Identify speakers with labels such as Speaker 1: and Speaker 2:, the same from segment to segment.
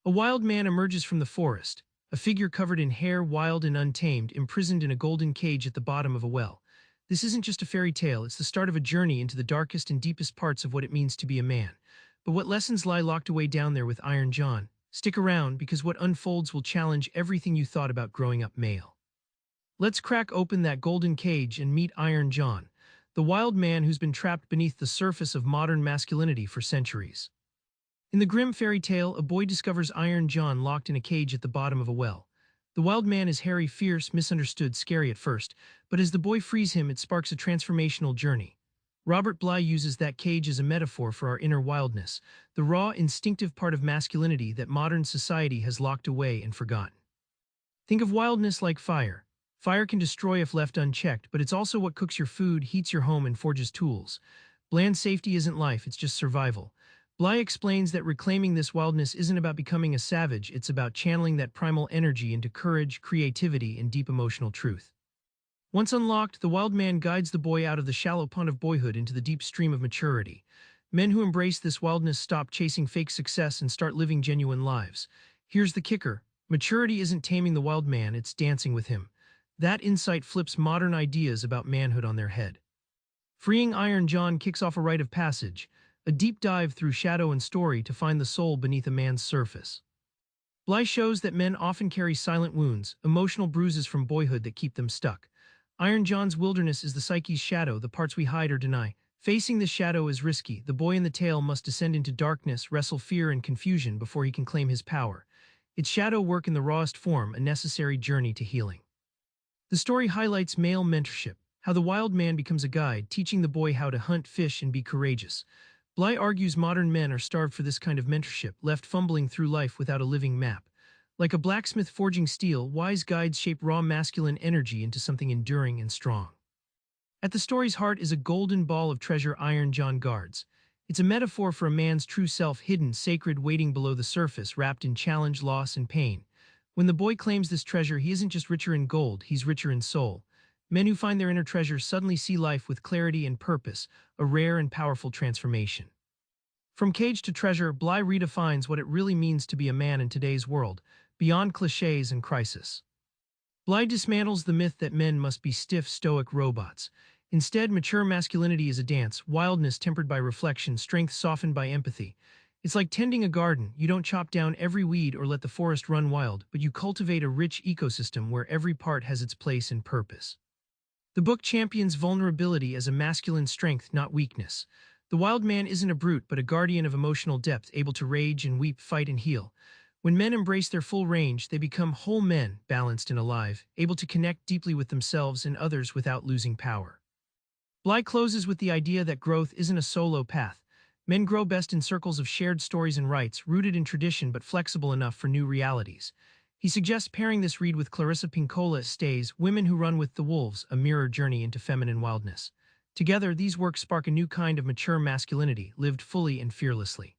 Speaker 1: A wild man emerges from the forest, a figure covered in hair, wild and untamed, imprisoned in a golden cage at the bottom of a well. This isn't just a fairy tale, it's the start of a journey into the darkest and deepest parts of what it means to be a man. But what lessons lie locked away down there with Iron John? Stick around, because what unfolds will challenge everything you thought about growing up male. Let's crack open that golden cage and meet Iron John, the wild man who's been trapped beneath the surface of modern masculinity for centuries. In the grim fairy tale, a boy discovers Iron John locked in a cage at the bottom of a well. The wild man is hairy, fierce, misunderstood, scary at first, but as the boy frees him, it sparks a transformational journey. Robert Bly uses that cage as a metaphor for our inner wildness, the raw, instinctive part of masculinity that modern society has locked away and forgotten. Think of wildness like fire. Fire can destroy if left unchecked, but it's also what cooks your food, heats your home, and forges tools. Bland safety isn't life, it's just survival. Bly explains that reclaiming this wildness isn't about becoming a savage, it's about channeling that primal energy into courage, creativity, and deep emotional truth. Once unlocked, the wild man guides the boy out of the shallow pond of boyhood into the deep stream of maturity. Men who embrace this wildness stop chasing fake success and start living genuine lives. Here's the kicker: maturity isn't taming the wild man, it's dancing with him. That insight flips modern ideas about manhood on their head. Freeing Iron John kicks off a rite of passage, a deep dive through shadow and story to find the soul beneath a man's surface. Bly shows that men often carry silent wounds, emotional bruises from boyhood that keep them stuck. Iron John's wilderness is the psyche's shadow, the parts we hide or deny. Facing this shadow is risky. The boy in the tale must descend into darkness, wrestle fear and confusion before he can claim his power. It's shadow work in the rawest form, a necessary journey to healing. The story highlights male mentorship, how the wild man becomes a guide, teaching the boy how to hunt, fish, and be courageous. Bly argues modern men are starved for this kind of mentorship, left fumbling through life without a living map. Like a blacksmith forging steel, wise guides shape raw masculine energy into something enduring and strong. At the story's heart is a golden ball of treasure Iron John guards. It's a metaphor for a man's true self, hidden, sacred, waiting below the surface, wrapped in challenge, loss, and pain. When the boy claims this treasure, he isn't just richer in gold, he's richer in soul. Men who find their inner treasure suddenly see life with clarity and purpose, a rare and powerful transformation. From cage to treasure, Bly redefines what it really means to be a man in today's world, beyond cliches and crisis. Bly dismantles the myth that men must be stiff, stoic robots. Instead, mature masculinity is a dance, wildness tempered by reflection, strength softened by empathy. It's like tending a garden. You don't chop down every weed or let the forest run wild, but you cultivate a rich ecosystem where every part has its place and purpose. The book champions vulnerability as a masculine strength, not weakness. The wild man isn't a brute, but a guardian of emotional depth, able to rage and weep, fight and heal. When men embrace their full range, they become whole men, balanced and alive, able to connect deeply with themselves and others without losing power. Bly closes with the idea that growth isn't a solo path. Men grow best in circles of shared stories and rites, rooted in tradition but flexible enough for new realities. He suggests pairing this read with Clarissa Pinkola Stay's Women Who Run with the Wolves, a mirror journey into feminine wildness. Together, these works spark a new kind of mature masculinity, lived fully and fearlessly.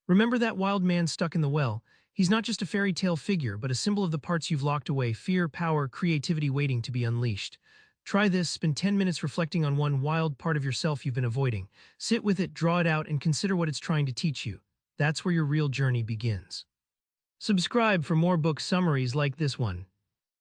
Speaker 1: Remember that wild man stuck in the well? He's not just a fairy tale figure, but a symbol of the parts you've locked away: fear, power, creativity waiting to be unleashed. Try this, spend 10 minutes reflecting on one wild part of yourself you've been avoiding. Sit with it, draw it out, and consider what it's trying to teach you. That's where your real journey begins. Subscribe for more book summaries like this one.